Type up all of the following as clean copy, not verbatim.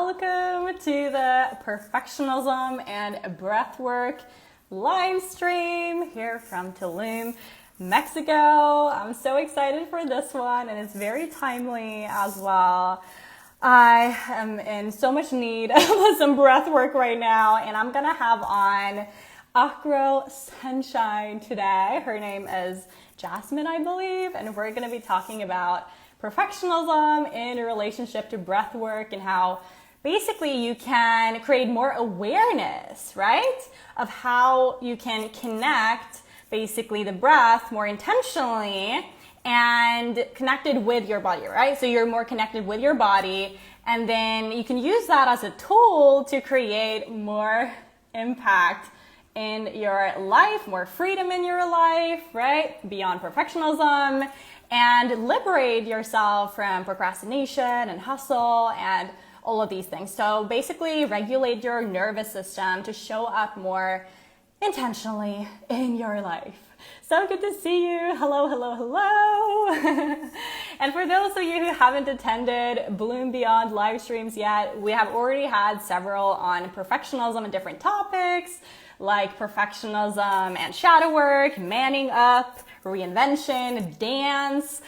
welcome to the Perfectionism and Breathwork live stream here from Tulum, Mexico. I'm so excited for this one, and it's very timely as well. I am in so much need of some breath work right now, and I'm gonna have on Acro Sunshine today. Her name is Jasmine, I believe, and we're gonna be talking about perfectionism in relationship to breath work and how basically you can create more awareness, right, of how you can connect basically the breath more intentionally and connected with your body, right? So you're more connected with your body, and then you can use that as a tool to create more impact in your life, more freedom in your life, right? Beyond perfectionism, and liberate yourself from procrastination and hustle and all of these things. So basically regulate your nervous system to show up more intentionally in your life. So good to see you. Hello, hello, hello. And for those of you who haven't attended Bloom Beyond live streams yet, we have already had several on perfectionism and different topics like perfectionism and shadow work, manning up, reinvention, dance.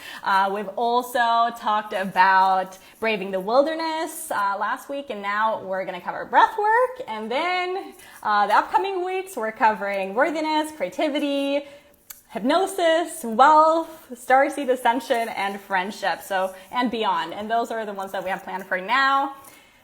We've also talked about braving the wilderness last week, and now we're going to cover breath work. And then the upcoming weeks, we're covering worthiness, creativity, hypnosis, wealth, starseed ascension, and friendship, and beyond. And those are the ones that we have planned for now.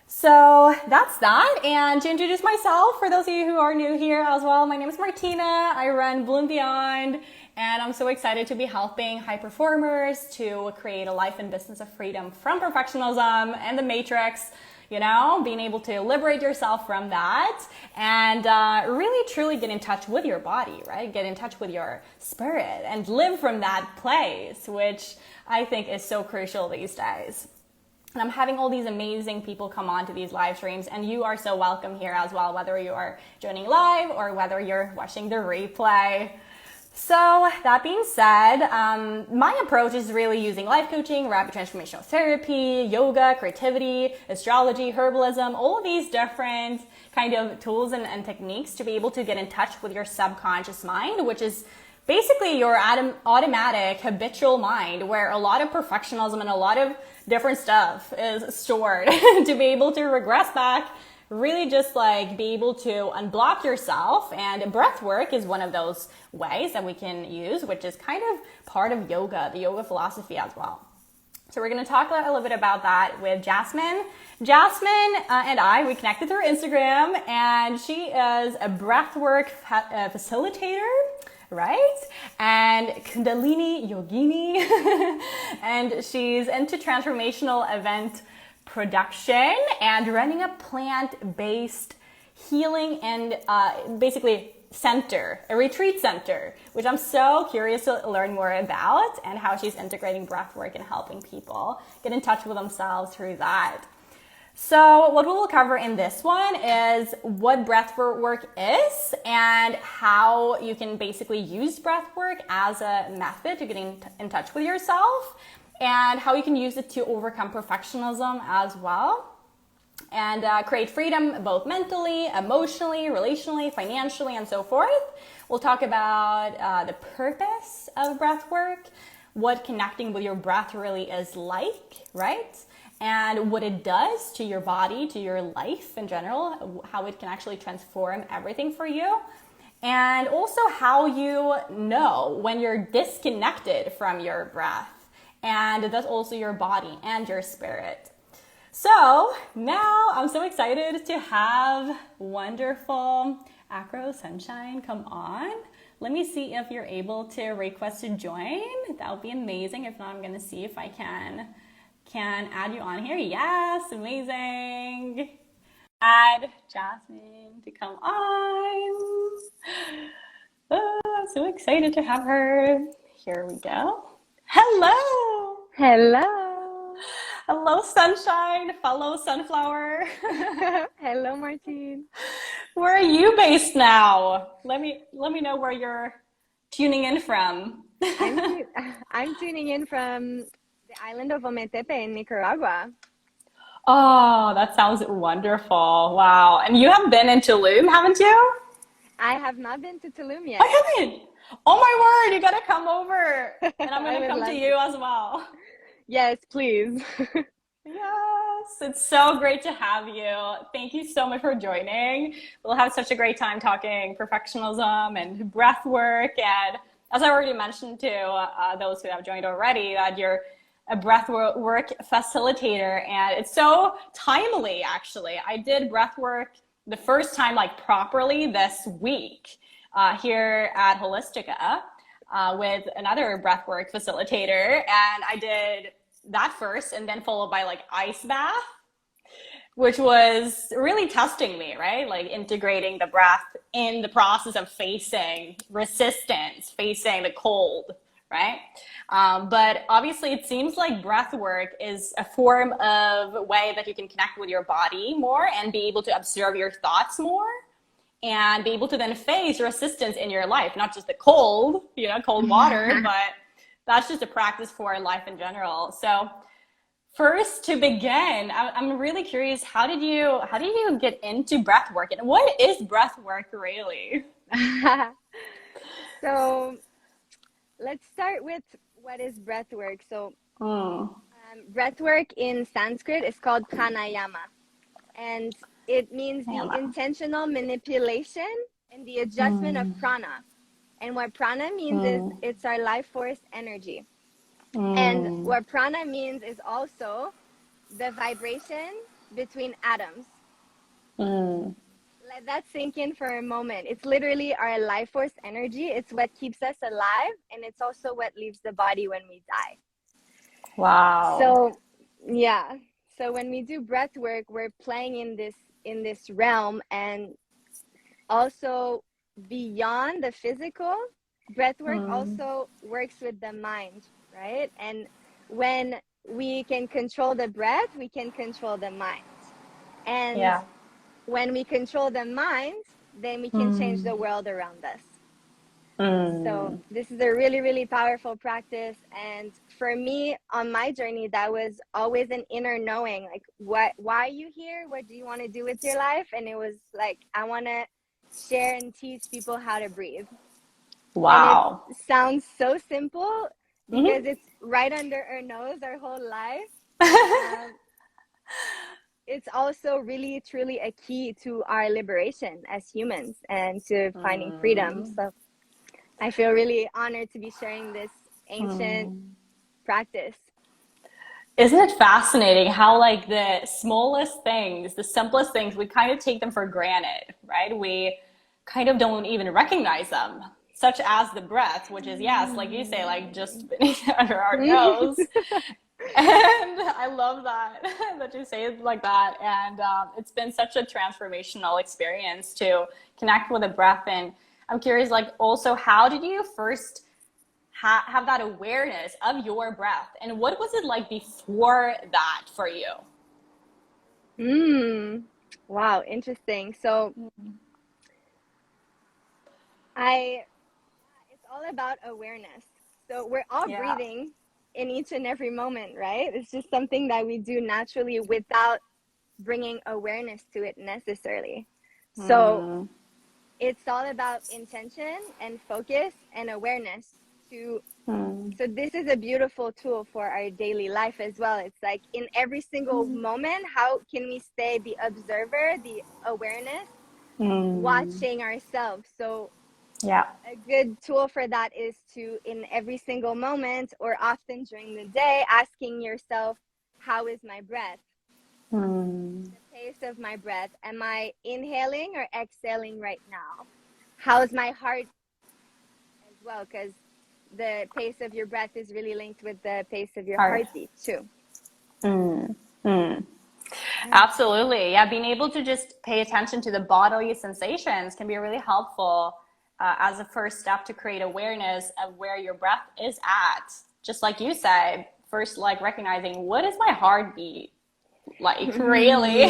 So that's that. And to introduce myself, for those of you who are new here as well, my name is Martine. I run Bloom Beyond, and I'm so excited to be helping high performers to create a life and business of freedom from perfectionism and the matrix, you know, being able to liberate yourself from that and really truly get in touch with your body, right? Get in touch with your spirit and live from that place, which I think is so crucial these days. And I'm having all these amazing people come on to these live streams, and you are so welcome here as well, whether you are joining live or whether you're watching the replay. So that being said, my approach is really using life coaching, rapid transformational therapy, yoga, creativity, astrology, herbalism, all of these different kind of tools and techniques to be able to get in touch with your subconscious mind, which is basically your automatic habitual mind, where a lot of perfectionism and a lot of different stuff is stored to be able to regress back, really just like be able to unblock yourself. And breath work is one of those ways that we can use, which is kind of part of yoga, the yoga philosophy as well. So we're going to talk a little bit about that with Jasmine. Jasmine and we connected through Instagram, and she is a breathwork facilitator, right? And Kundalini Yogini. And she's into transformational event production and running a plant-based healing and basically a retreat center, which I'm so curious to learn more about, and how she's integrating breathwork and helping people get in touch with themselves through that. So what we'll cover in this one is what breathwork is and how you can basically use breathwork as a method to get in touch with yourself, and how you can use it to overcome perfectionism as well, and create freedom both mentally, emotionally, relationally, financially, and so forth. We'll talk about the purpose of breathwork, what connecting with your breath really is like, right? And what it does to your body, to your life in general, how it can actually transform everything for you. And also how you know when you're disconnected from your breath. And that's also your body and your spirit. So now I'm so excited to have wonderful Acro Sunshine come on. Let me see if you're able to request to join. That would be amazing. If not, I'm going to see if I can add you on here. Yes, amazing. Add Jasmine to come on. Oh, I'm so excited to have her. Here we go. Hello. Hello. Hello, sunshine, fellow sunflower. Hello, Martine. Where are you based now? Let me know where you're tuning in from. I'm tuning in from the island of Ometepe in Nicaragua. Oh, that sounds wonderful. Wow. And you have been in Tulum, haven't you? I have not been to Tulum I yet. haven't. Oh my word, you gotta come over. And I'm I gonna would come to love you to. as well. Yes, please. Yes, it's so great to have you. Thank you so much for joining. We'll have such a great time talking perfectionism and breath work. And as I already mentioned to those who have joined already, that you're a breath work facilitator. And it's so timely, actually. I did breath work the first time, like properly, this week here at Holistica with another breathwork facilitator, and I did that first, and then followed by like ice bath, which was really testing me, right? Like integrating the breath in the process of facing resistance, facing the cold, right? But obviously, it seems like breath work is a form of way that you can connect with your body more and be able to observe your thoughts more and be able to then face resistance in your life, not just the cold, cold water, but that's just a practice for life in general. So first to begin, I'm really curious, how did you get into breath work and what is breath work really? So let's start with what is breath work. So Mm, breath work in Sanskrit is called pranayama, and it means the Yama. intentional manipulation and the adjustment of Mm, prana. And what prana means is mm, it's our life force energy. And mm, what prana means is also the vibration between atoms. mm. Let that sink in for a moment. It's literally our life force energy. It's what keeps us alive, and it's also what leaves the body when we die. Wow. So, yeah. So when we do breath work, we're playing in this realm, and also beyond the physical, breath work Mm, also works with the mind, right? And when we can control the breath, we can control the mind. And yeah. when we control the mind, then we can change Mm, the world around us. So mm, this is a really, really powerful practice. And for me on my journey, that was always an inner knowing, like why are you here? What do you want to do with your life? And it was like, I want to share and teach people how to breathe. And it wow. sounds so simple because Mhm. it's right under our nose our whole life. Um, it's also really truly a key to our liberation as humans and to finding freedom. Mm, So I feel really honored to be sharing this ancient mm. practice. Isn't it fascinating how like the smallest things, the simplest things, we kind of take them for granted, right? We kind of don't even recognize them, such as the breath, which is, yes, like you say, like just beneath under our nose. And I love that that you say it like that. And it's been such a transformational experience to connect with the breath. And I'm curious, like, also, how did you first have that awareness of your breath? And what was it like before that for you? Mm. Wow, interesting. So I it's all about awareness. So we're all Yeah. breathing in each and every moment, right? It's just something that we do naturally without bringing awareness to it necessarily. So Mm, it's all about intention and focus and awareness to mm, so this is a beautiful tool for our daily life as well. It's like in every single moment, how can we stay the observer, the awareness, mm. watching ourselves? So Yeah. a good tool for that is to, in every single moment or often during the day, asking yourself, how is my breath? Mm, The pace of my breath. Am I inhaling or exhaling right now? How's my heart as well? Because the pace of your breath is really linked with the pace of your hard. heartbeat too. Mm, mm. Yeah. Absolutely. Yeah, being able to just pay attention to the bodily sensations can be really helpful as a first step to create awareness of where your breath is at. Just like you said, first, like recognizing what is my heartbeat like, really?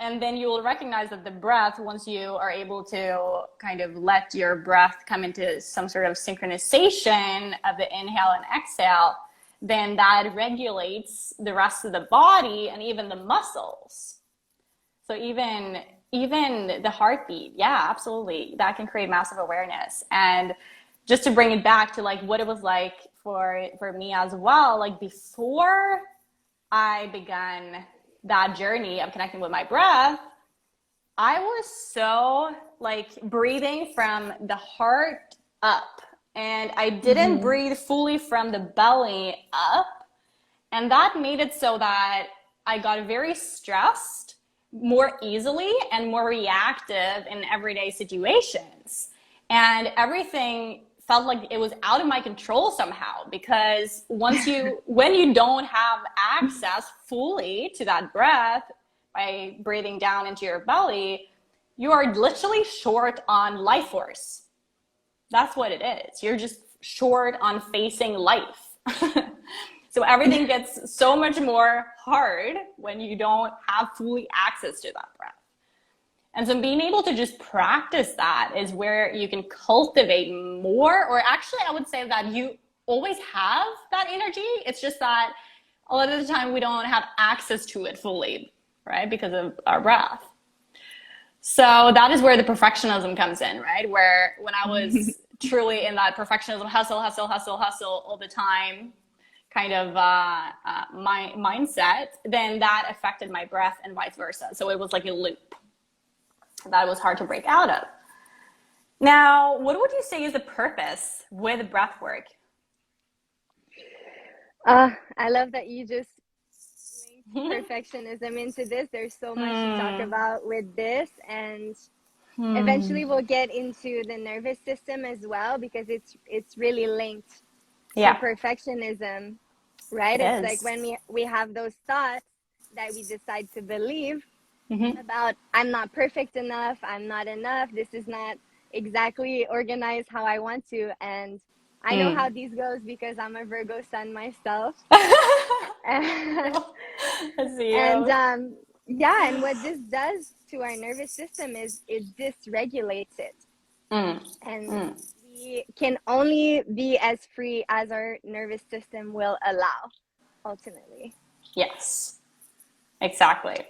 And then you will recognize that the breath, once you are able to kind of let your breath come into some sort of synchronization of the inhale and exhale, then that regulates the rest of the body and even the muscles. So even the heartbeat, yeah, absolutely, that can create massive awareness. And just to bring it back to like what it was like for me as well, like before I began that journey of connecting with my breath, I was so like breathing from the heart up, and I didn't breathe fully from the belly up. And that made it so that I got very stressed more easily and more reactive in everyday situations. And everything felt like it was out of my control somehow, because when you don't have access fully to that breath by breathing down into your belly, you are literally short on life force. That's what it is. You're just short on facing life. So everything gets so much more hard when you don't have fully access to that breath. And so being able to just practice that is where you can cultivate more, or actually I would say that you always have that energy. It's just that a lot of the time we don't have access to it fully, right? Because of our breath. So that is where the perfectionism comes in, right? Where when I was truly in that perfectionism, hustle all the time, kind of mindset, then that affected my breath and vice versa. So it was like a loop that was hard to break out of. Now, what would you say is the purpose with breath work? I love that you just linked perfectionism into this. There's so much to talk about with this, and eventually we'll get into the nervous system as well, because it's really linked to perfectionism, right? It's like when we have those thoughts that we decide to believe about, I'm not perfect enough, I'm not enough, this is not exactly organized how I want to. And I know how these goes because I'm a Virgo sun myself. And and what this does to our nervous system is it dysregulates it. And we can only be as free as our nervous system will allow, ultimately. Yes, exactly.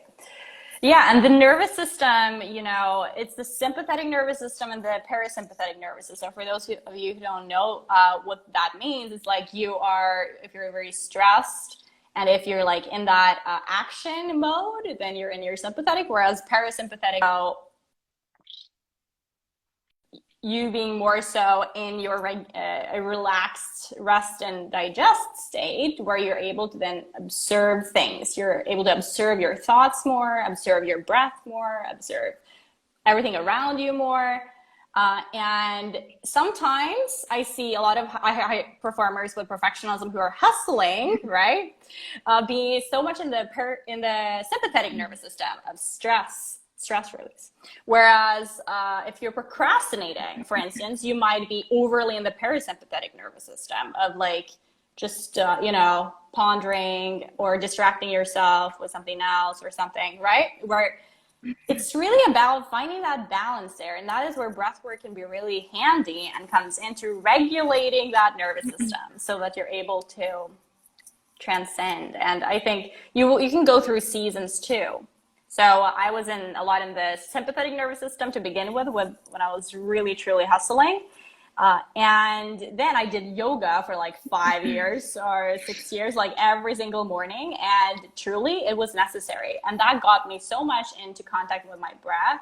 Yeah, and the nervous system, you know, it's the sympathetic nervous system and the parasympathetic nervous system. For those of you who don't know what that means, it's like if you're very stressed and if you're like in that action mode, then you're in your sympathetic, whereas parasympathetic, you being more so in your a relaxed rest and digest state, where you're able to then observe things. You're able to observe your thoughts more, observe your breath more, observe everything around you more. And sometimes I see a lot of high performers with perfectionism who are hustling, right? Be so much in the sympathetic nervous system of stress release. Whereas if you're procrastinating, for instance, you might be overly in the parasympathetic nervous system of like just, pondering or distracting yourself with something else or something, right? Where it's really about finding that balance there. And that is where breath work can be really handy and comes into regulating that nervous system so that you're able to transcend. And I think you can go through seasons too. So I was in the sympathetic nervous system to begin with when I was really, truly hustling. And then I did yoga for like 5 years or 6 years, like every single morning. And truly it was necessary. And that got me so much into contact with my breath,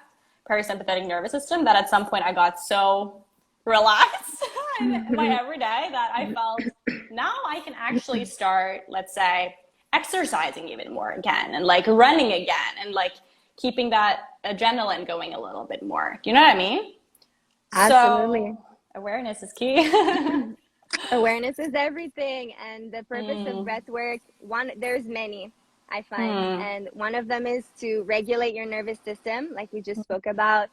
parasympathetic nervous system, that at some point I got so relaxed in my everyday that I felt now I can actually start, let's say, exercising even more again, and like running again, and like keeping that adrenaline going a little bit more. Do you know what I mean? Absolutely. So awareness is key. Awareness is everything. And the purpose of breath work, there's many, I find. And one of them is to regulate your nervous system, like we just spoke about.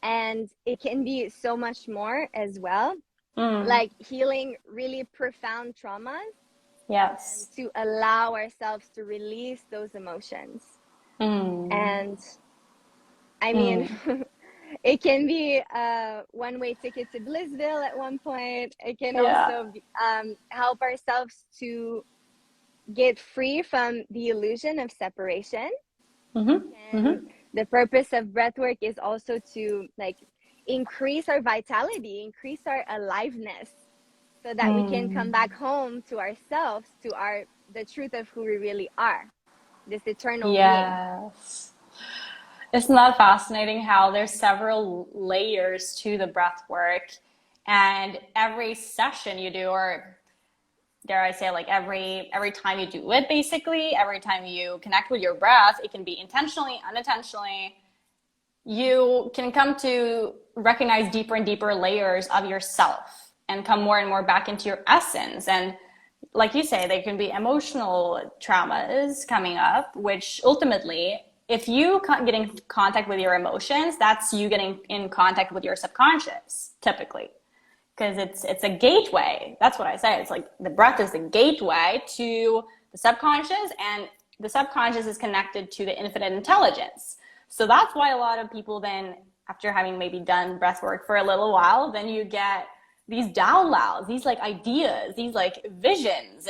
And it can be so much more as well, like healing really profound traumas. Yes. And to allow ourselves to release those emotions. And I mean, It can be a one-way ticket to Blissville at one point. It can Yeah. also be, help ourselves to get free from the illusion of separation. Mm-hmm. And Mm-hmm. the purpose of breathwork is also to like increase our vitality, increase our aliveness, so that we can come back home to ourselves, to the truth of who we really are, this eternal being. Yes. Isn't that fascinating how there's several layers to the breath work, and every session you do, or dare I say, like every time you do it, basically, every time you connect with your breath, it can be intentionally, unintentionally, you can come to recognize deeper and deeper layers of yourself and come more and more back into your essence. And like you say, there can be emotional traumas coming up, which ultimately, if you get in contact with your emotions, that's you getting in contact with your subconscious, typically. Because it's a gateway. That's what I say. It's like the breath is the gateway to the subconscious, and the subconscious is connected to the infinite intelligence. So that's why a lot of people then, after having maybe done breath work for a little while, then you get these downloads, these like ideas, these like visions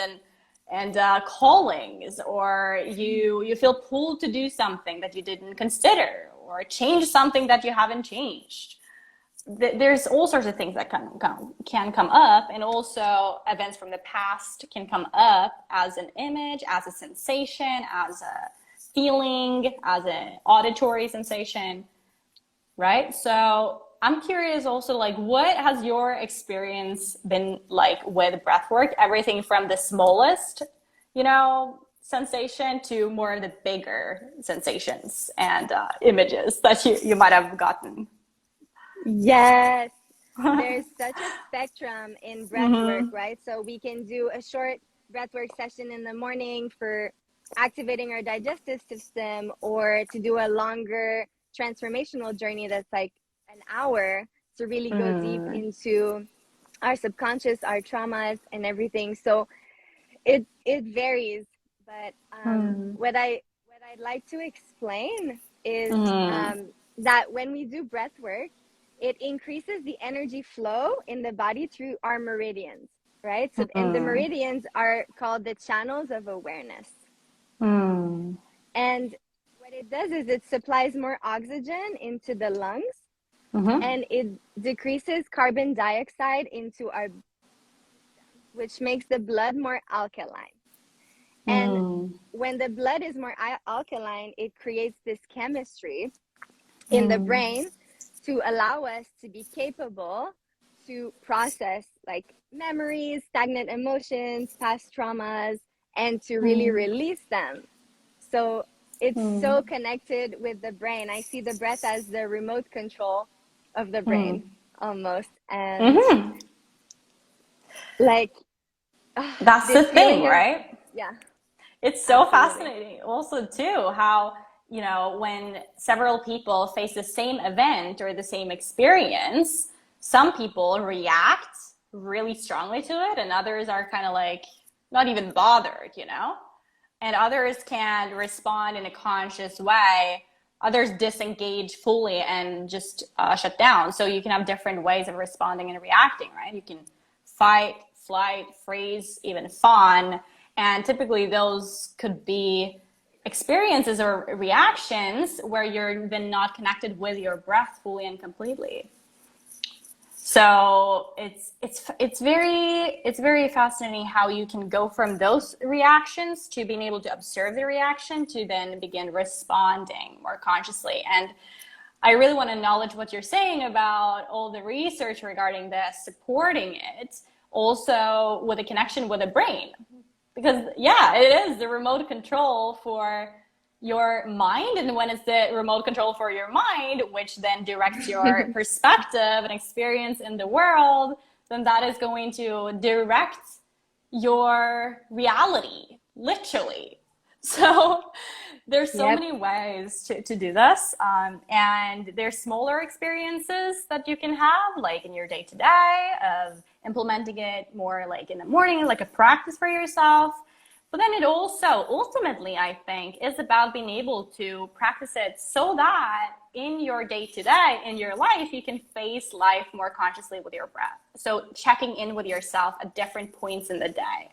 and callings, or you feel pulled to do something that you didn't consider, or change something that you haven't changed. There's all sorts of things that can come up, and also events from the past can come up as an image, as a sensation, as a feeling, as an auditory sensation, right? So I'm curious also, like, what has your experience been like with breath work? Everything from the smallest, sensation to more of the bigger sensations and images that you might have gotten. Yes, there's such a spectrum in breath work, Mm-hmm. right? So we can do a short breath work session in the morning for activating our digestive system, or to do a longer transformational journey that's like an hour, to really go deep Mm. into our subconscious, our traumas, and everything. So it varies, but Mm. what I'd like to explain is Mm. that when we do breath work, it increases the energy flow in the body through our meridians, right? So, and the Mm. meridians are called the channels of awareness. Mm. And what it does is it supplies more oxygen into the lungs, Mm-hmm. and it decreases carbon dioxide into our, which makes the blood more alkaline. And Mm. when the blood is more alkaline, it creates this chemistry in the Mm. brain to allow us to be capable to process like memories, stagnant emotions, past traumas, and to really Mm. release them. So it's so Mm. connected with the brain. I see the breath as the remote control of the Mm. brain almost. And Mm-hmm. like That's the this thing, feeling of, right? yeah, It's so absolutely. fascinating also too how, when several people face the same event or the same experience, some people react really strongly to it, and others are kind of like not even bothered. And others can respond in a conscious way. Others disengage fully and just shut down. So you can have different ways of responding and reacting, right? You can fight, flight, freeze, even fawn. And typically those could be experiences or reactions where you're then not connected with your breath fully and completely. So it's very fascinating how you can go from those reactions to being able to observe the reaction to then begin responding more consciously. And I really want to acknowledge what you're saying about all the research regarding this, supporting it, also with a connection with the brain. Because, yeah, it is the remote control for your mind. And when it's the remote control for your mind, which then directs your perspective and experience in the world, then that is going to direct your reality, literally. So there's so Yep. many ways to do this. And there's smaller experiences that you can have, like in your day to day, of implementing it more like in the morning, like a practice for yourself. But then it also, ultimately, I think, is about being able to practice it so that in your day to day, in your life, you can face life more consciously with your breath. So checking in with yourself at different points in the day.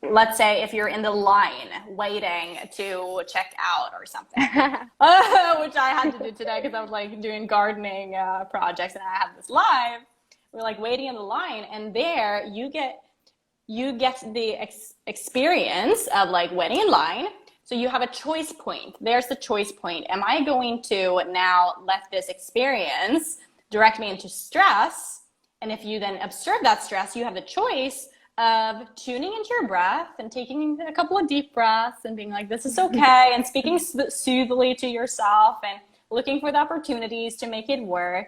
Let's say if you're in the line waiting to check out or something, which I had to do today because I was like doing gardening projects and I had this live. We're like waiting in the line, and there you get the experience of like waiting in line. So you have a choice point. There's the choice point. Am I going to now let this experience direct me into stress? And if you then observe that stress, you have the choice of tuning into your breath and taking a couple of deep breaths and being like, this is okay, and speaking soothingly to yourself and looking for the opportunities to make it work.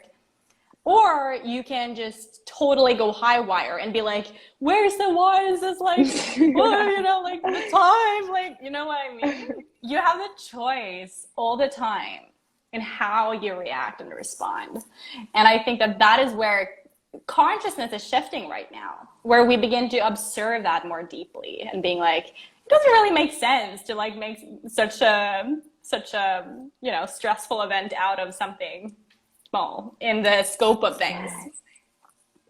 Or you can just totally go high wire and be like, where's the, why is this like, well, you know, like the time, like, you know what I mean? You have the choice all the time in how you react and respond. And I think that that is where consciousness is shifting right now, where we begin to observe that more deeply and being like, it doesn't really make sense to like make such a you know, stressful event out of something small in the scope of things.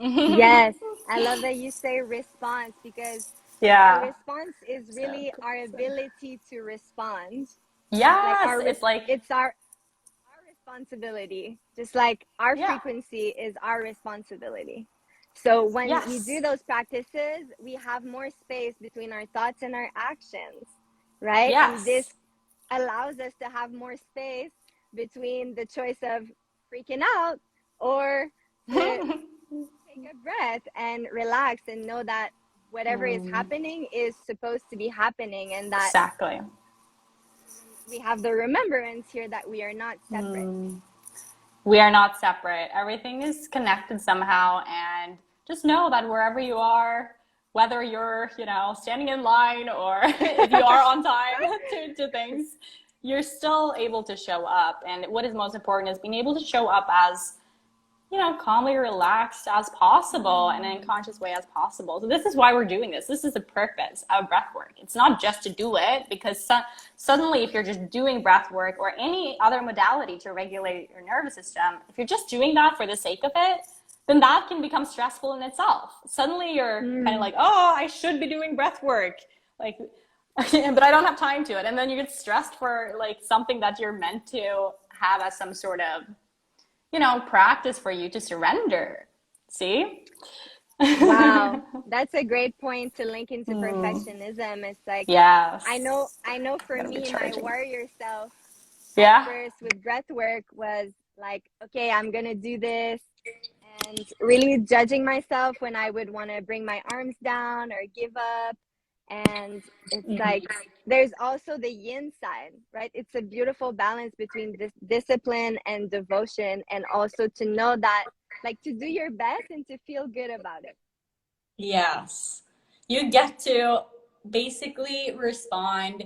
Yes, I love that you say response, because our response is really our ability to respond. Yes, it's like it's our responsibility, just like our frequency is our responsibility. So when we do those practices, we have more space between our thoughts and our actions, right? And this allows us to have more space between the choice of freaking out or to take a breath and relax and know that whatever is happening is supposed to be happening, and that we have the remembrance here that we are not separate. We are not separate. Everything is connected somehow, and just know that wherever you are, whether you're, you know, standing in line or if you are on time to things, you're still able to show up. And what is most important is being able to show up as, you know, calmly relaxed as possible and in a conscious way as possible. So this is why we're doing this. This is the purpose of breath work. It's not just to do it, because suddenly if you're just doing breath work or any other modality to regulate your nervous system, if you're just doing that for the sake of it, then that can become stressful in itself. Suddenly you're kind of like, oh, I should be doing breath work, like, but I don't have time to it. And then you get stressed for like something that you're meant to have as some sort of, you know, practice for you to surrender. See? Wow, that's a great point to link into perfectionism. It's like, I know for me, my warrior self at first with breath work was like, okay, I'm gonna do this, and really judging myself when I would want to bring my arms down or give up. And it's like, there's also the yin side, right? It's a beautiful balance between this discipline and devotion, and also to know that, like, to do your best and to feel good about it. Yes. You get to basically respond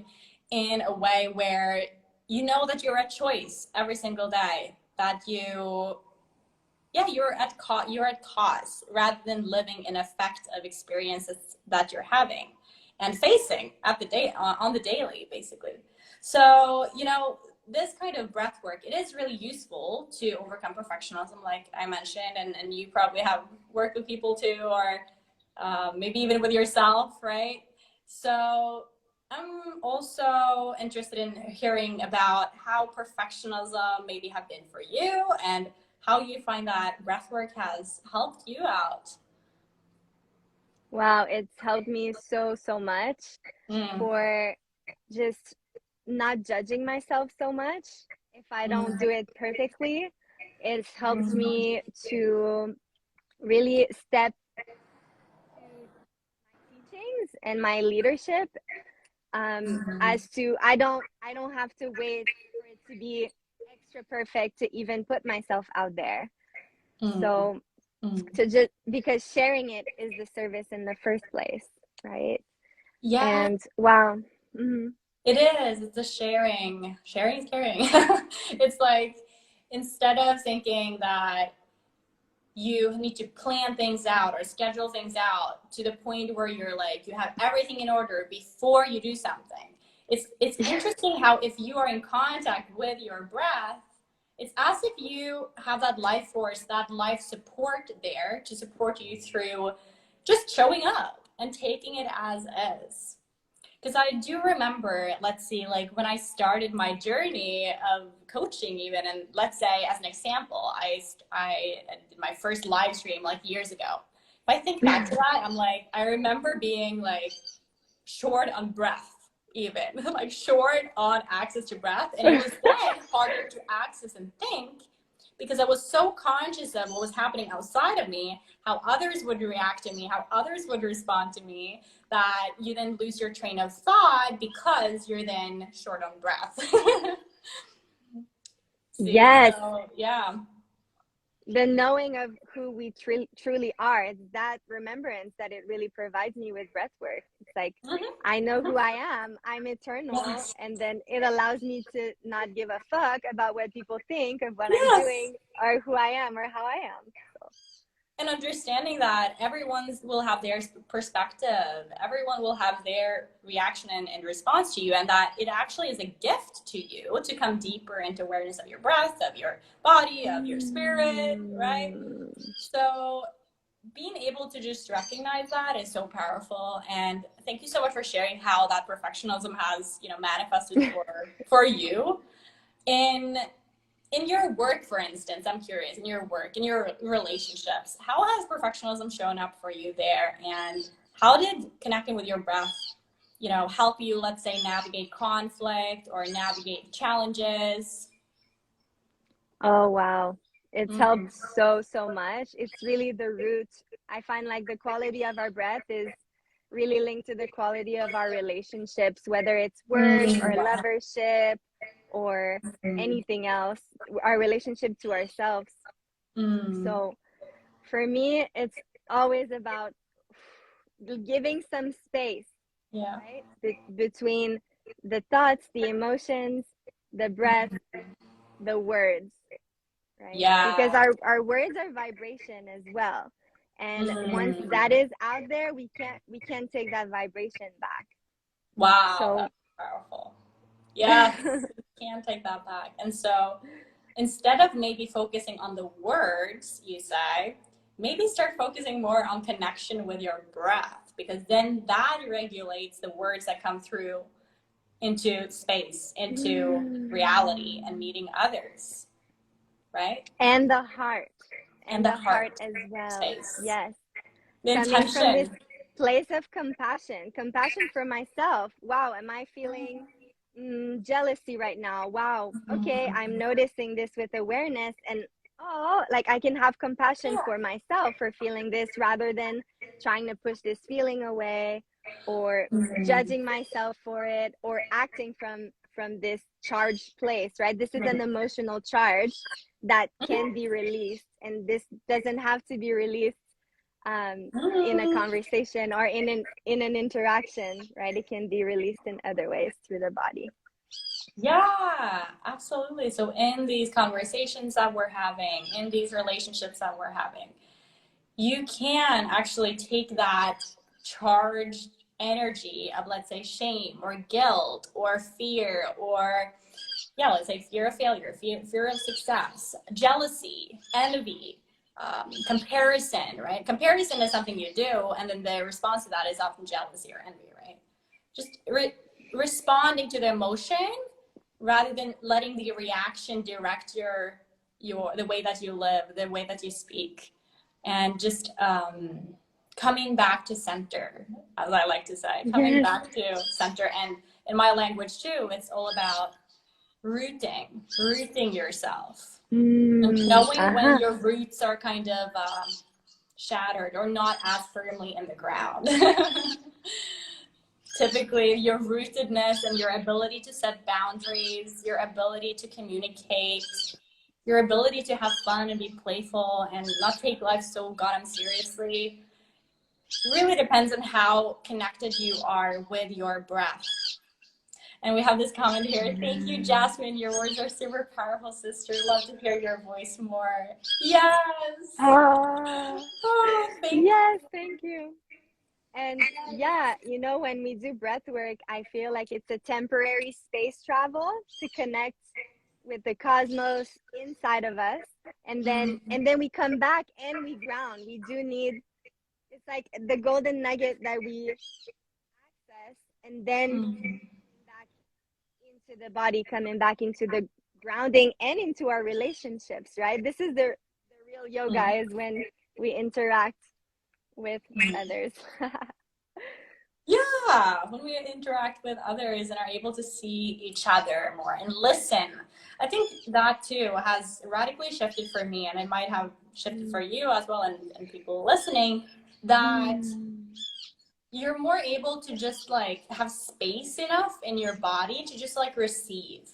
in a way where you know that you're at choice every single day, that you're at cause rather than living in effect of experiences that you're having and facing at the day on the daily, basically. So, you know, this kind of breath work, it is really useful to overcome perfectionism, like I mentioned, and you probably have worked with people too, or maybe even with yourself, right? So I'm also interested in hearing about how perfectionism maybe have been for you and how you find that breathwork has helped you out. Wow, it's helped me so much for just not judging myself so much if I don't do it perfectly. It's helped me to really step to my teachings and my leadership, as to I don't have to wait for it to be extra perfect to even put myself out there. So to just, because sharing it is the service in the first place, right? And wow. It is. It's a sharing. Sharing is caring. It's like, instead of thinking that you need to plan things out or schedule things out to the point where you're like, you have everything in order before you do something. It's interesting how if you are in contact with your breath, it's as if you have that life force, that life support there to support you through just showing up and taking it as is. Because I do remember, let's see, like when I started my journey of coaching even, and let's say as an example, I did my first live stream like years ago. If I think back to that, I'm like, I remember being like short on breath even, like short on access to breath. And it was then harder to access and think because I was so conscious of what was happening outside of me, how others would react to me, how others would respond to me, that you then lose your train of thought because you're then short on breath. Yes. So, yeah. The knowing of who we truly are, it's that remembrance that it really provides me with breath work. It's like, I know who I am, I'm eternal, Yes. and then it allows me to not give a fuck about what people think of what I'm Yes. doing or who I am or how I am. So. And understanding that everyone will have their perspective, everyone will have their reaction and response to you, and that it actually is a gift to you to come deeper into awareness of your breath, of your body, of your spirit, right? So being able to just recognize that is so powerful. And thank you so much for sharing how that perfectionism has, manifested for you. In your work, for instance, I'm curious, in your work, in your relationships, how has perfectionism shown up for you there? And how did connecting with your breath, help you, let's say, navigate conflict or navigate challenges? Oh, wow. It's helped so much. It's really the root. I find like the quality of our breath is really linked to the quality of our relationships, whether it's work or lovership or anything else, our relationship to ourselves. So for me, it's always about giving some space, right? Between the thoughts, the emotions, the breath, the words, right? Yeah. Because our words are vibration as well. And once that is out there, we can't take that vibration back. Wow, So that's powerful. Yes, you can take that back. And so instead of maybe focusing on the words you say, maybe start focusing more on connection with your breath, because then that regulates the words that come through into space, into reality and meeting others, right? And the heart. And the heart as well. space. Yes. The Coming from this intention. place of compassion for myself. Wow, am I feeling jealousy right now? Wow, okay, I'm noticing this with awareness, and like I can have compassion for myself for feeling this rather than trying to push this feeling away or judging myself for it or acting from this charged place, right? This is an emotional charge that can be released, and this doesn't have to be released in a conversation or in an interaction, right? It can be released in other ways through the body. Yeah, absolutely. So in these conversations that we're having, in these relationships that we're having, you can actually take that charged energy of, let's say, shame or guilt or fear, or let's say fear of failure, fear of success, jealousy, envy, comparison, right? Comparison is something you do, and then the response to that is often jealousy or envy, right? Just responding to the emotion rather than letting the reaction direct the way that you live, the way that you speak, and just coming back to center, as I like to say, coming back to center. And in my language too, it's all about rooting yourself, and knowing when your roots are kind of shattered or not as firmly in the ground. Typically, your rootedness and your ability to set boundaries, your ability to communicate, your ability to have fun and be playful and not take life so goddamn seriously really depends on how connected you are with your breath. And we have this comment here. Thank you, Jasmine. Your words are super powerful, sister. Love to hear your voice more. Yes. Oh, thank you. Yes, thank you. And yeah, you know, when we do breath work, I feel like it's a temporary space travel to connect with the cosmos inside of us. And then we come back and we ground. We do need, it's like the golden nugget that we access, and then back into the body, coming back into the grounding and into our relationships, right? This is the real yoga, is when we interact with others. Yeah, when we interact with others and are able to see each other more and listen. I think that too has radically shifted for me, and it might have shifted for you as well, and people listening, that you're more able to just like have space enough in your body to just like receive,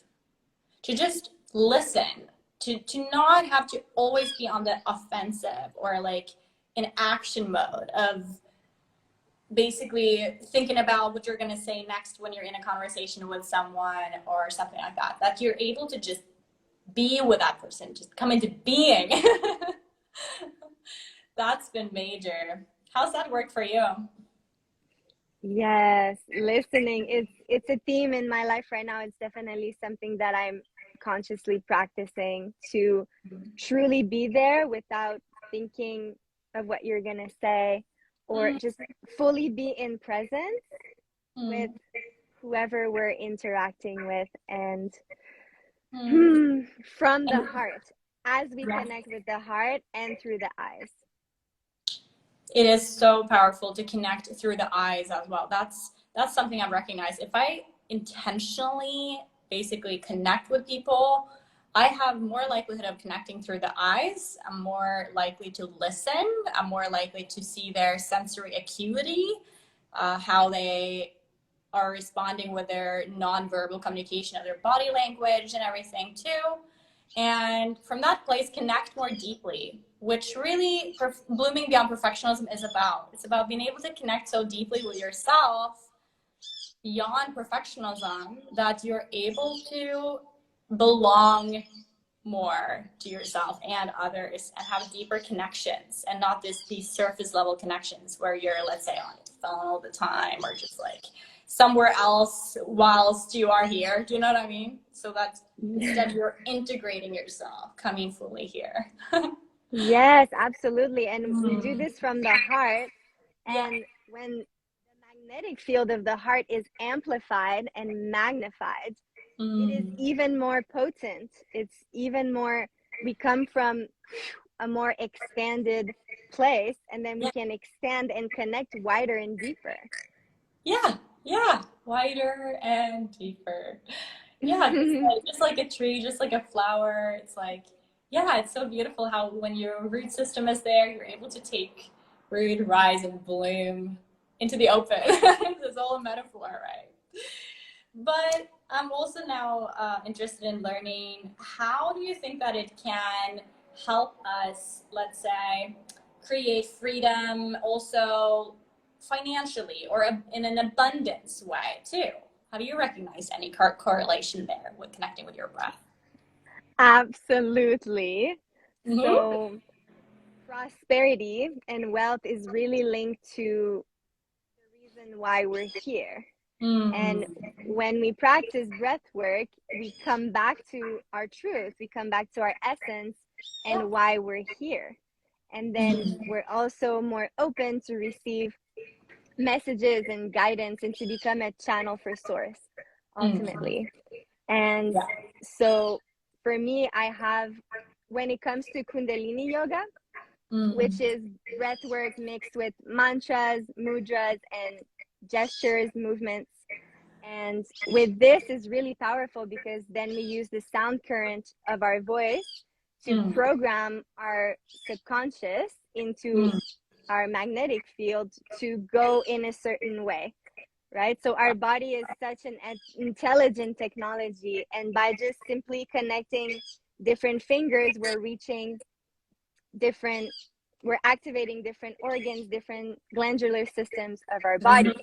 to just listen, to not have to always be on the offensive or like in action mode of basically thinking about what you're going to say next when you're in a conversation with someone or something like that, that you're able to just be with that person, just come into being. That's been major. How's that work for you? Yes, listening, it's a theme in my life right now. It's definitely something that I'm consciously practicing, to truly be there without thinking of what you're gonna say, or just fully be in presence with whoever we're interacting with, and from the heart, as we connect with the heart and through the eyes. It is so powerful to connect through the eyes as well. That's something I've recognized. If I intentionally basically connect with people, I have more likelihood of connecting through the eyes. I'm more likely to listen. I'm more likely to see their sensory acuity, how they are responding with their nonverbal communication of their body language and everything too. And from that place, connect more deeply, which really blooming beyond perfectionism is about. It's about being able to connect so deeply with yourself beyond perfectionism that you're able to belong more to yourself and others and have deeper connections, and not these surface level connections where you're, let's say, on your phone all the time or just like somewhere else whilst you are here. Do you know what I mean? So that instead you're integrating yourself, coming fully here. Yes, absolutely. And we do this from the heart. And when the magnetic field of the heart is amplified and magnified, it is even more potent. It's even more, we come from a more expanded place, and then we can expand and connect wider and deeper. Yeah, wider and deeper. Yeah, just like a tree, just like a flower. It's like, yeah, it's so beautiful how when your root system is there, you're able to take root, rise, and bloom into the open. It's all a metaphor, right? But I'm also now interested in learning, how do you think that it can help us, let's say, create freedom also financially or in an abundance way too? How do you recognize any correlation there with connecting with your breath? Absolutely. So prosperity and wealth is really linked to the reason why we're here. And when we practice breath work, we come back to our truth, we come back to our essence and why we're here. And then we're also more open to receive messages and guidance, and to become a channel for source ultimately. And so for me, I have, when it comes to Kundalini yoga, which is breath work mixed with mantras, mudras, and gestures, movements. And with this is really powerful, because then we use the sound current of our voice to program our subconscious into our magnetic field to go in a certain way, right? So our body is such an intelligent technology, and by just simply connecting different fingers, we're activating different organs, different glandular systems of our body.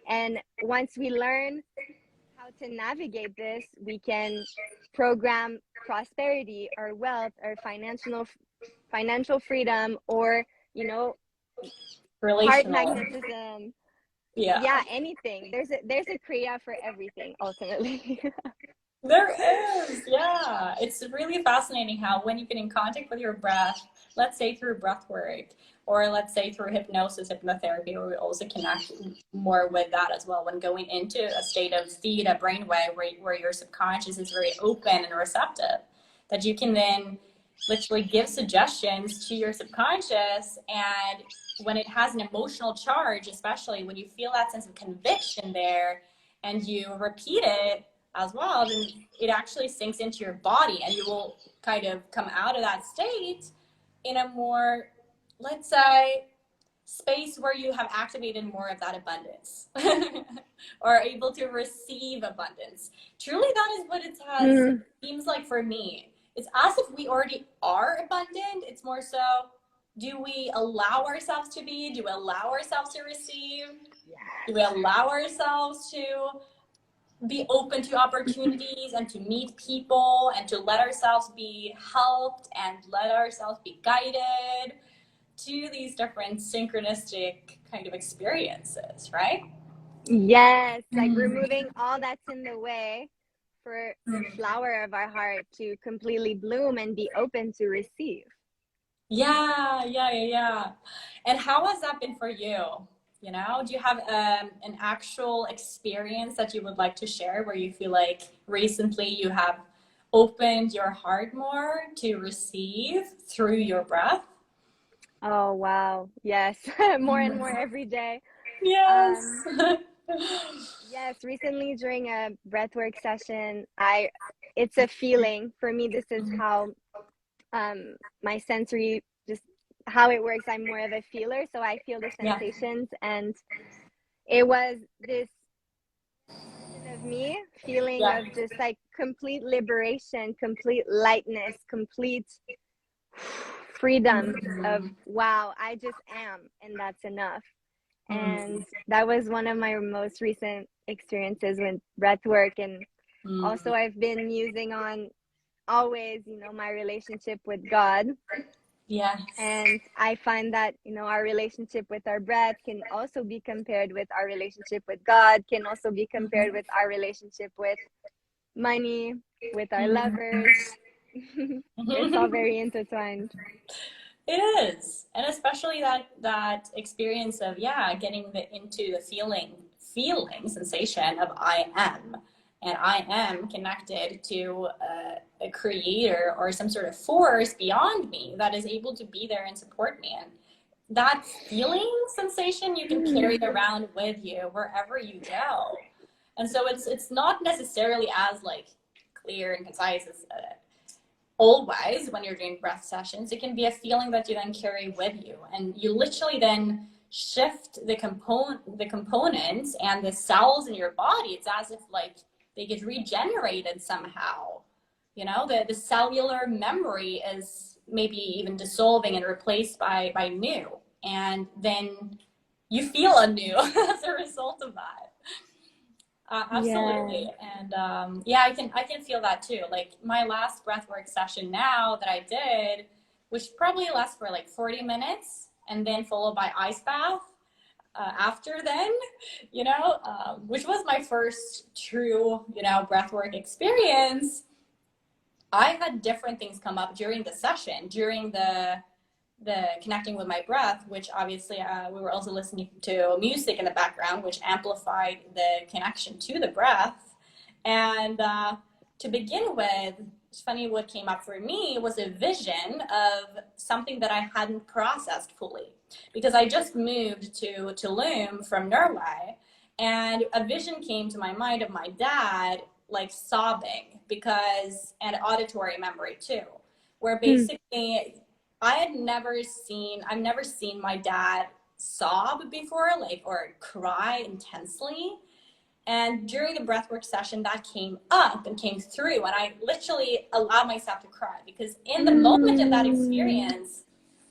And once we learn how how to navigate this, we can program prosperity or wealth or financial freedom, or, you know, heart Relational. magnetism. Yeah. Yeah, anything. There's a kriya for everything ultimately. There is, yeah. It's really fascinating how when you get in contact with your breath, let's say through breath work, or let's say through hypnosis, hypnotherapy, or we also connect more with that as well when going into a state of theta brainwave where your subconscious is very open and receptive, that you can then literally give suggestions to your subconscious, and when it has an emotional charge, especially when you feel that sense of conviction there and you repeat it as well, then it actually sinks into your body, and you will kind of come out of that state in a more, let's say, space where you have activated more of that abundance or able to receive abundance. Truly, that is what it has seems like for me. It's as if we already are abundant. It's more so, do we allow ourselves to be? Do we allow ourselves to receive? Do we allow ourselves to be open to opportunities and to meet people and to let ourselves be helped and let ourselves be guided to these different synchronistic kind of experiences, right? Yes, like removing all that's in the way for the flower of our heart to completely bloom and be open to receive. Yeah. And how has that been for you? You know, do you have an actual experience that you would like to share where you feel like recently you have opened your heart more to receive through your breath? Oh, wow. Yes, more and more every day. Yes. Yes, recently during a breathwork session, it's a feeling for me. This is how my sensory, just how it works. I'm more of a feeler, so I feel the Yeah. sensations, and it was this version of me feeling Yeah. of just like complete liberation, complete lightness, complete freedom of, wow, I just am, and that's enough. And that was one of my most recent experiences with breath work. And also I've been using on always, my relationship with God. Yes. And I find that, our relationship with our breath can also be compared with our relationship with God, can also be compared with our relationship with money, with our lovers. It's all very intertwined. It is, and especially that experience of getting into the feeling sensation of I am, and I am connected to a creator or some sort of force beyond me that is able to be there and support me. And that feeling sensation you can carry around with you wherever you go. And so it's not necessarily as like clear and concise as always when you're doing breath sessions. It can be a feeling that you then carry with you, and you literally then shift the components and the cells in your body. It's as if like they get regenerated somehow. You know, the cellular memory is maybe even dissolving and replaced by new, and then you feel anew as a result of that. Absolutely. And I can feel that too. Like my last breathwork session now that I did, which probably lasts for like 40 minutes and then followed by ice bath after then, which was my first true, breathwork experience. I had different things come up during the session, during the connecting with my breath, which obviously we were also listening to music in the background, which amplified the connection to the breath. And to begin with, it's funny, what came up for me was a vision of something that I hadn't processed fully, because I just moved to Tulum from Norway, and a vision came to my mind of my dad like sobbing, because, and auditory memory too, where basically I've never seen my dad sob before, like, or cry intensely. And during the breathwork session, that came up and came through, and I literally allowed myself to cry, because in the moment of that experience,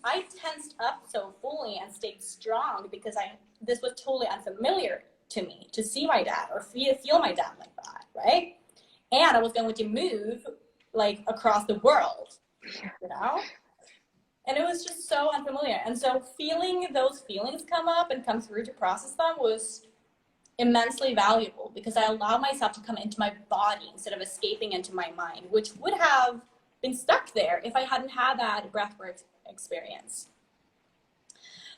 I tensed up so fully and stayed strong, because this was totally unfamiliar to me to see my dad or feel my dad like that, right? And I was going to move like across the world, you know? And it was just so unfamiliar. And so feeling those feelings come up and come through to process them was immensely valuable, because I allowed myself to come into my body instead of escaping into my mind, which would have been stuck there if I hadn't had that breathwork experience.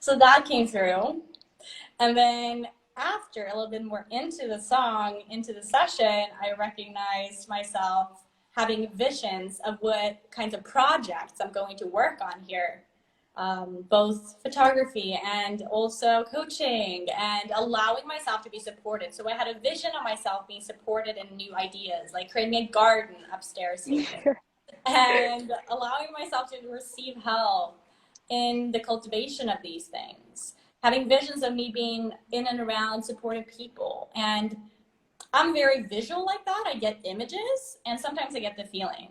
So that came through. And then after a little bit more into the song, into the session, I recognized myself having visions of what kinds of projects I'm going to work on here. Both photography and also coaching, and allowing myself to be supported. So I had a vision of myself being supported in new ideas, like creating a garden upstairs here, and allowing myself to receive help in the cultivation of these things, having visions of me being in and around supportive people. And I'm very visual like that. I get images, and sometimes I get the feeling.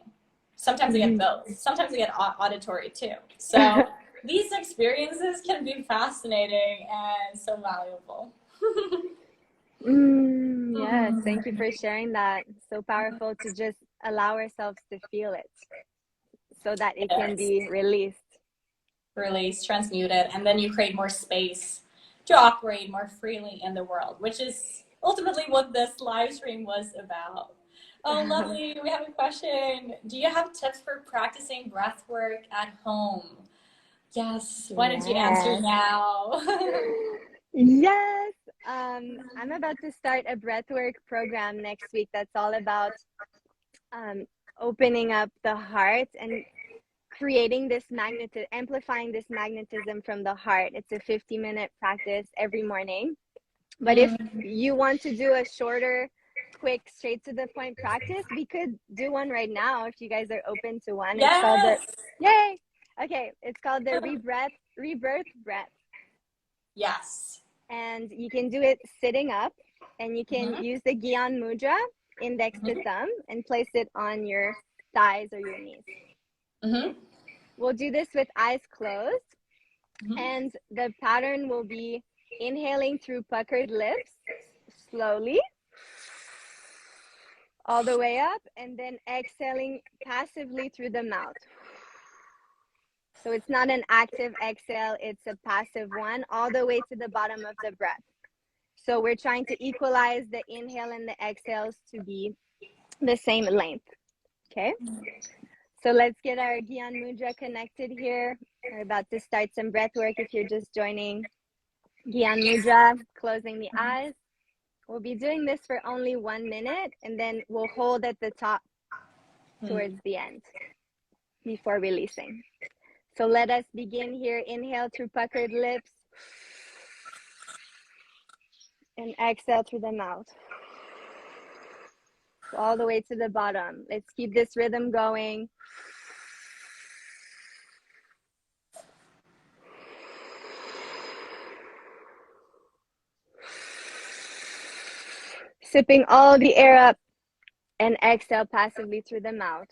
Sometimes I get both. Sometimes I get auditory too. So these experiences can be fascinating and so valuable. Yes, thank you for sharing that. So powerful to just allow ourselves to feel it so that it can be released. Released, transmuted, and then you create more space to operate more freely in the world, which is ultimately what this live stream was about. Oh, lovely. We have a question. Do you have tips for practicing breath work at home? Yes. Why don't you answer now? Yes. I'm about to start a breathwork program next week that's all about opening up the heart and creating this amplifying this magnetism from the heart. It's a 50-minute practice every morning. But if you want to do a shorter, quick, straight to the point practice, we could do one right now if you guys are open to one. Yes. It's called the Yay! Okay, it's called the rebirth breath. Yes. And you can do it sitting up, and you can use the Gyan Mudra, index to thumb, and place it on your thighs or your knees. We'll do this with eyes closed, and the pattern will be inhaling through puckered lips slowly all the way up, and then exhaling passively through the mouth. So it's not an active exhale, it's a passive one, all the way to the bottom of the breath. So we're trying to equalize the inhale and the exhales to be the same length. Okay? So let's get our Gyan Mudra connected here. We're about to start some breath work if you're just joining. Gyan Mudra, closing the eyes. We'll be doing this for only 1 minute, and then we'll hold at the top towards the end before releasing. So let us begin here. Inhale through puckered lips and exhale through the mouth. All the way to the bottom. Let's keep this rhythm going. Sipping all the air up and exhale passively through the mouth.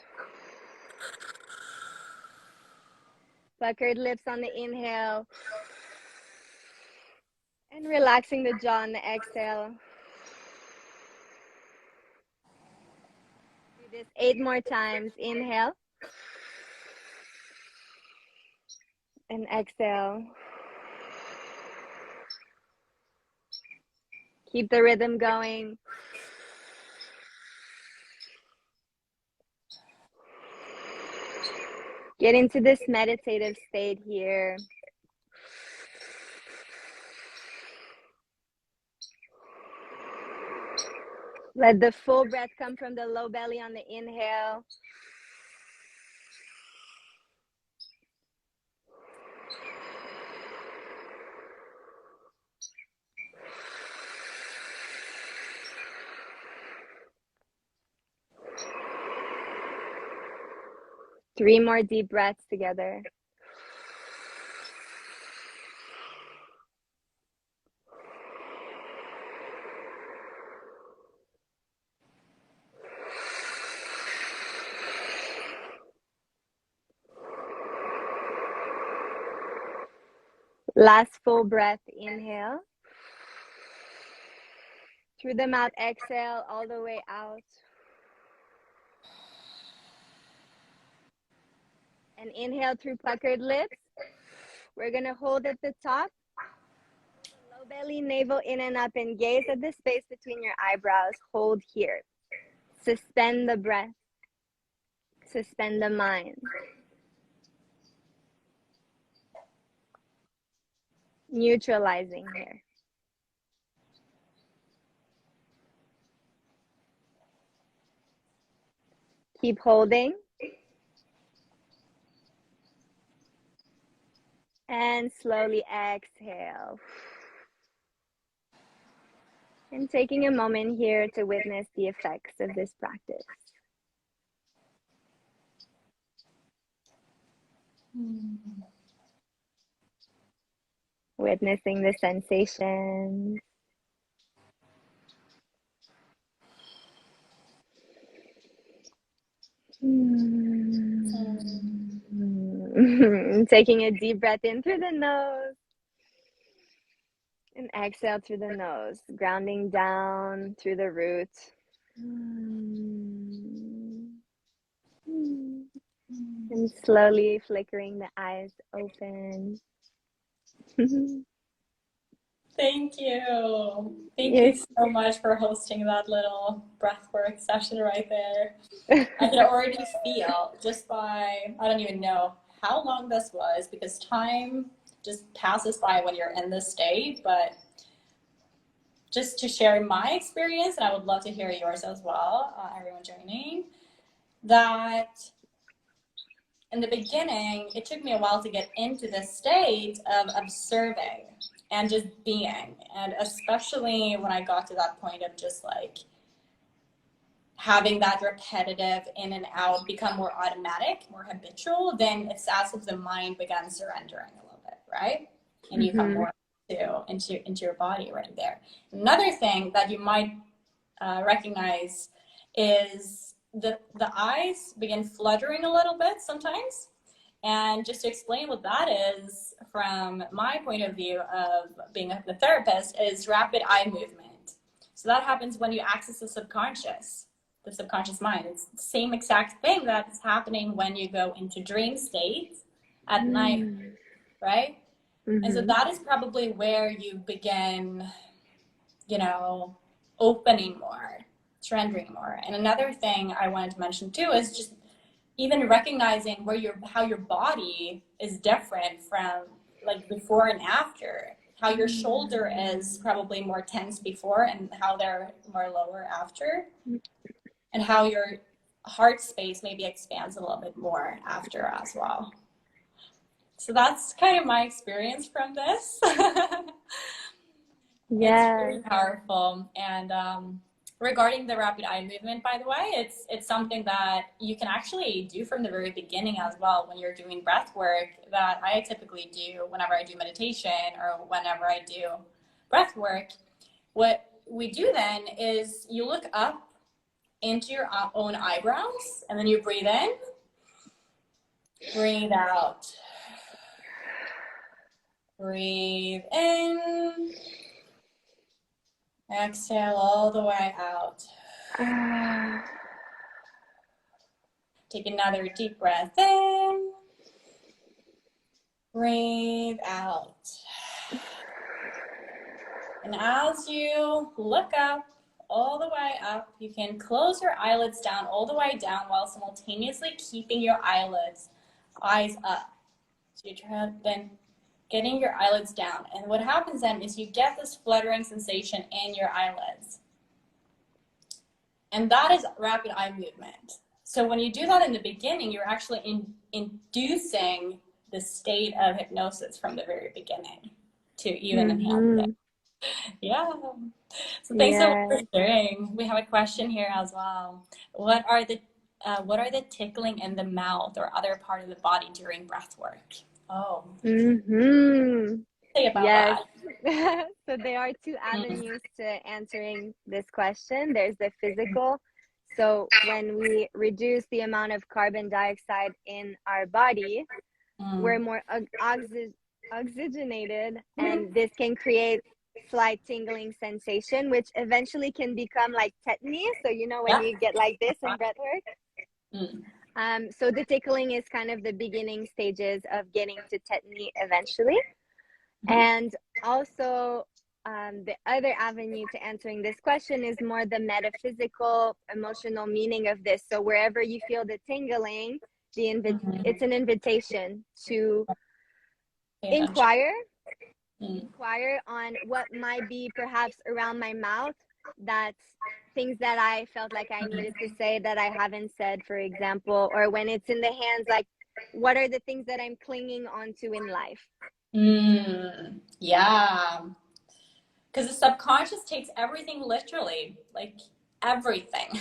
Puckered lips on the inhale. And relaxing the jaw on the exhale. Do this 8 more times. Inhale. And exhale. Keep the rhythm going. Get into this meditative state here. Let the full breath come from the low belly on the inhale. Three more deep breaths together. Last full breath, inhale. Through the mouth, exhale all the way out. And inhale through puckered lips. We're going to hold at the top. Low belly, navel in and up, and gaze at the space between your eyebrows. Hold here. Suspend the breath. Suspend the mind. Neutralizing here. Keep holding. And slowly exhale. And taking a moment here to witness the effects of this practice. Witnessing the sensations. Taking a deep breath in through the nose and exhale through the nose, grounding down through the root. And slowly flickering the eyes open. Thank you. Thank you so much for hosting that little breathwork session right there. I can already feel just by, I don't even know how long this was because time just passes by when you're in this state, but just to share my experience, and I would love to hear yours as well, everyone joining, that in the beginning, it took me a while to get into this state of observing and just being. And especially when I got to that point of just like having that repetitive in and out become more automatic, more habitual, then it's as if the mind began surrendering a little bit, right? And you come more into your body right there. Another thing that you might recognize is the eyes begin fluttering a little bit sometimes. And just to explain what that is from my point of view of being the therapist is rapid eye movement. So that happens when you access the subconscious mind. It's the same exact thing that's happening when you go into dream states at night, right? And so that is probably where you begin, opening more, surrendering more. And another thing I wanted to mention too is just even recognizing how your body is different from like before and after, how your shoulder is probably more tense before and how they're more lower after, and how your heart space maybe expands a little bit more after as well. So that's kind of my experience from this. Yeah. It's really powerful. And regarding the rapid eye movement, by the way, it's something that you can actually do from the very beginning as well when you're doing breath work that I typically do whenever I do meditation or whenever I do breath work. What we do then is you look up into your own eyebrows and then you breathe in, breathe out, breathe in, exhale all the way out. Take another deep breath in. Breathe out. And as you look up, all the way up, you can close your eyelids down all the way down while simultaneously keeping your eyes up. So you try then getting your eyelids down. And what happens then is you get this fluttering sensation in your eyelids. And that is rapid eye movement. So when you do that in the beginning, you're actually inducing the state of hypnosis from the very beginning to even enhance it. Yeah. So thanks so much for sharing. We have a question here as well. What are the tickling in the mouth or other part of the body during breath work? Oh. Say about that. So there are two avenues to answering this question. There's the physical. So when we reduce the amount of carbon dioxide in our body, we're more oxygenated, and this can create slight tingling sensation, which eventually can become like tetany. So, you know, when Yeah. you get like this in breathwork. Mm. So the tickling is kind of the beginning stages of getting to tetany eventually. And also, the other avenue to answering this question is more the metaphysical, emotional meaning of this. So wherever you feel the tingling, it's an invitation to Pay attention. inquire Mm. inquire on what might be perhaps around my mouth, that's things that I felt like I needed to say that I haven't said, for example, or when it's in the hands, like what are the things that I'm clinging onto in life. Yeah. Because the subconscious takes everything literally, like everything.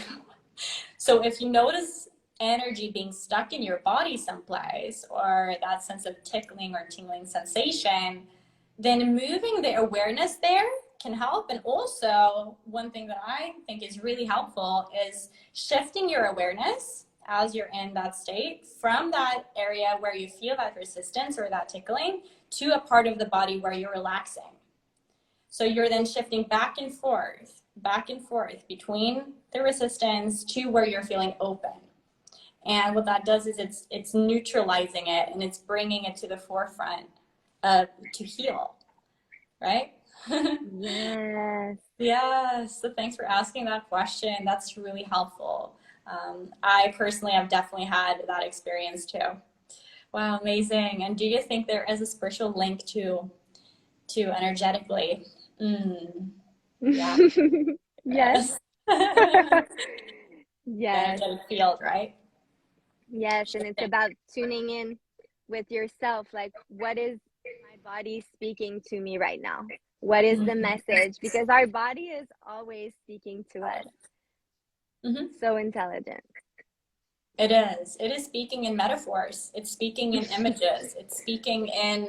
So if you notice energy being stuck in your body someplace, or that sense of tickling or tingling sensation, then moving the awareness there can help. And also, one thing that I think is really helpful is shifting your awareness as you're in that state from that area where you feel that resistance or that tickling to a part of the body where you're relaxing. So you're then shifting back and forth between the resistance to where you're feeling open. And what that does is it's neutralizing it, and it's bringing it to the forefront to heal, right? Yes. Yes. So thanks for asking that question. That's really helpful. I personally have definitely had that experience too. Wow, amazing. And do you think there is a spiritual link to energetically? Yeah. Yes. Yes. Yes. Energetic field, right? Yes. And it's about tuning in with yourself. Like, what is my body speaking to me right now? What is the message? Because our body is always speaking to us. So intelligent. It is. It is speaking in metaphors. It's speaking in images. It's speaking in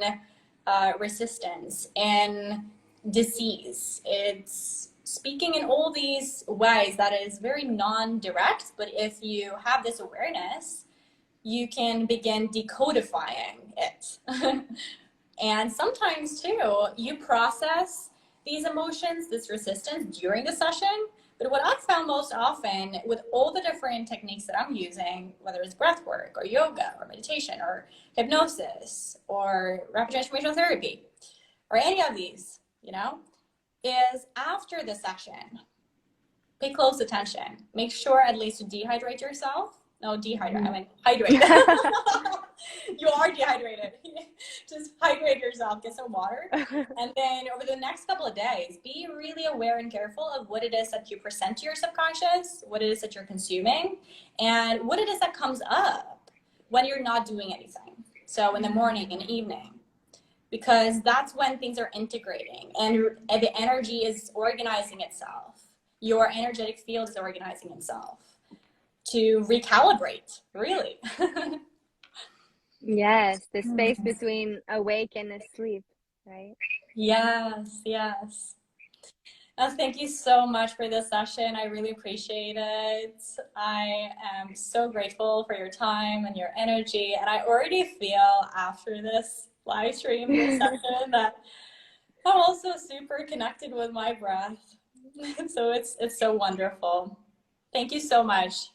resistance, in disease. It's speaking in all these ways that is very non-direct. But if you have this awareness, you can begin decodifying it. And sometimes too, you process these emotions, this resistance during the session. But what I've found most often with all the different techniques that I'm using, whether it's breath work or yoga or meditation or hypnosis or rapid transformational therapy or any of these, is after the session, pay close attention. Make sure at least to dehydrate yourself. No, dehydrate. I mean, hydrate. You are dehydrated. Just hydrate yourself, get some water. And then over the next couple of days, be really aware and careful of what it is that you present to your subconscious, what it is that you're consuming, and what it is that comes up when you're not doing anything. So in the morning and evening, because that's when things are integrating and the energy is organizing itself. Your energetic field is organizing itself to recalibrate, really. Yes, the space between awake and asleep, right? Yes, yes. Thank you so much for this session. I really appreciate it. I am so grateful for your time and your energy. And I already feel after this live stream, this session, that I'm also super connected with my breath. So it's so wonderful. Thank you so much.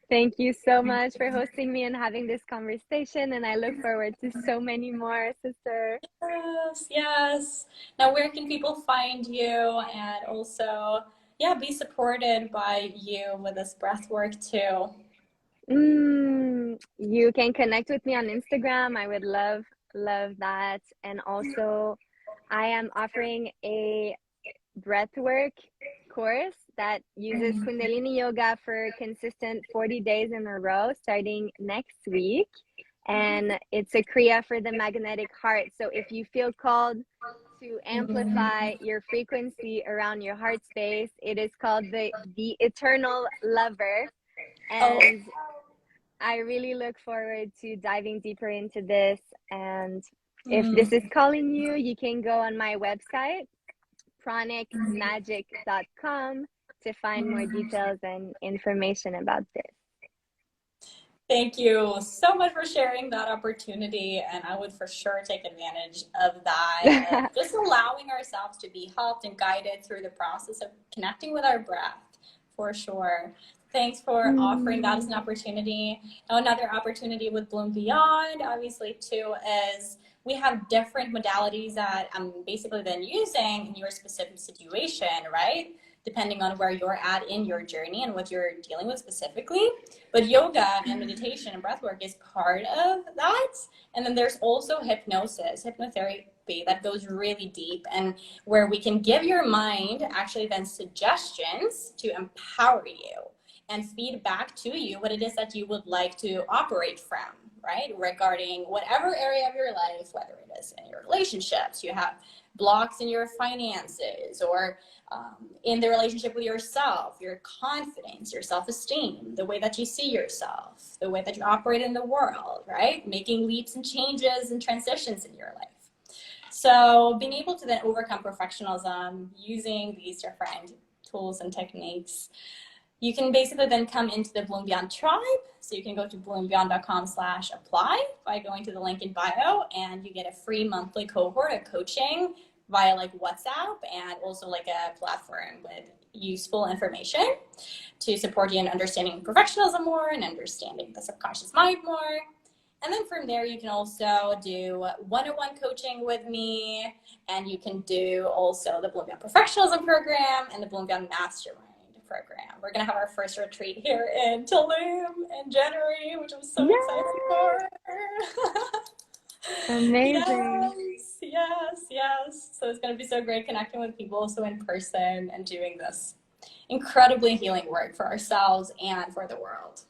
Thank you so much for hosting me and having this conversation. And I look forward to so many more, sister. Yes, yes. Now, where can people find you, and also, yeah, be supported by you with this breath work too? You can connect with me on Instagram. I would love that. And also, I am offering a breathwork course that uses Kundalini Yoga for consistent 40 days in a row starting next week. And it's a Kriya for the magnetic heart. So if you feel called to amplify your frequency around your heart space, it is called the Eternal Lover. And I really look forward to diving deeper into this. And if this is calling you, you can go on my website, pranicmagic.com, to find more details and information about this. Thank you so much for sharing that opportunity. And I would for sure take advantage of that, of just allowing ourselves to be helped and guided through the process of connecting with our breath, for sure. Thanks for offering that as an opportunity. Now, another opportunity with Bloom Beyond, obviously, too, is we have different modalities that I'm basically then using in your specific situation, right? Depending on where you're at in your journey and what you're dealing with specifically. But yoga and meditation and breathwork is part of that. And then there's also hypnosis, hypnotherapy that goes really deep, and where we can give your mind actually then suggestions to empower you and feed back to you what it is that you would like to operate from, right? Regarding whatever area of your life, whether it is in your relationships, you have blocks in your finances, or in the relationship with yourself, your confidence, your self-esteem, the way that you see yourself, the way that you operate in the world, right? Making leaps and changes and transitions in your life. So being able to then overcome perfectionism using these different tools and techniques, you can basically then come into the Bloom Beyond tribe. So you can go to bloombeyond.com/apply by going to the link in bio, and you get a free monthly cohort of coaching via like WhatsApp, and also like a platform with useful information to support you in understanding perfectionism more and understanding the subconscious mind more. And then from there, you can also do one-on-one coaching with me, and you can do also the Bloom Beyond Perfectionism program and the Bloom Beyond Mastermind program. We're going to have our first retreat here in Tulum in January, which I'm so excited for. Amazing. Yes. So it's going to be so great connecting with people also in person and doing this incredibly healing work for ourselves and for the world.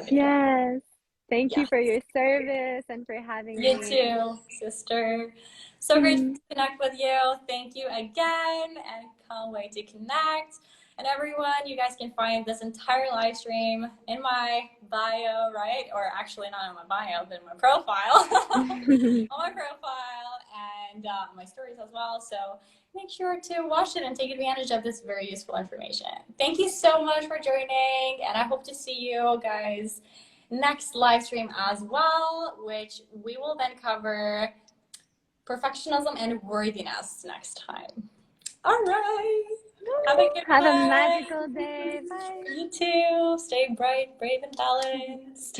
Yes. Thank you for your service and for having me. You too, sister. So great to connect with you. Thank you again, and can't wait to connect. And everyone, you guys can find this entire live stream in my bio, right? Or actually not in my bio, but in my profile. On my profile and my stories as well. So make sure to watch it and take advantage of this very useful information. Thank you so much for joining, and I hope to see you guys next live stream as well, which we will then cover perfectionism and worthiness next time. All right. Have a good Have one. a magical day. Bye. You too. Stay bright, brave, and balanced.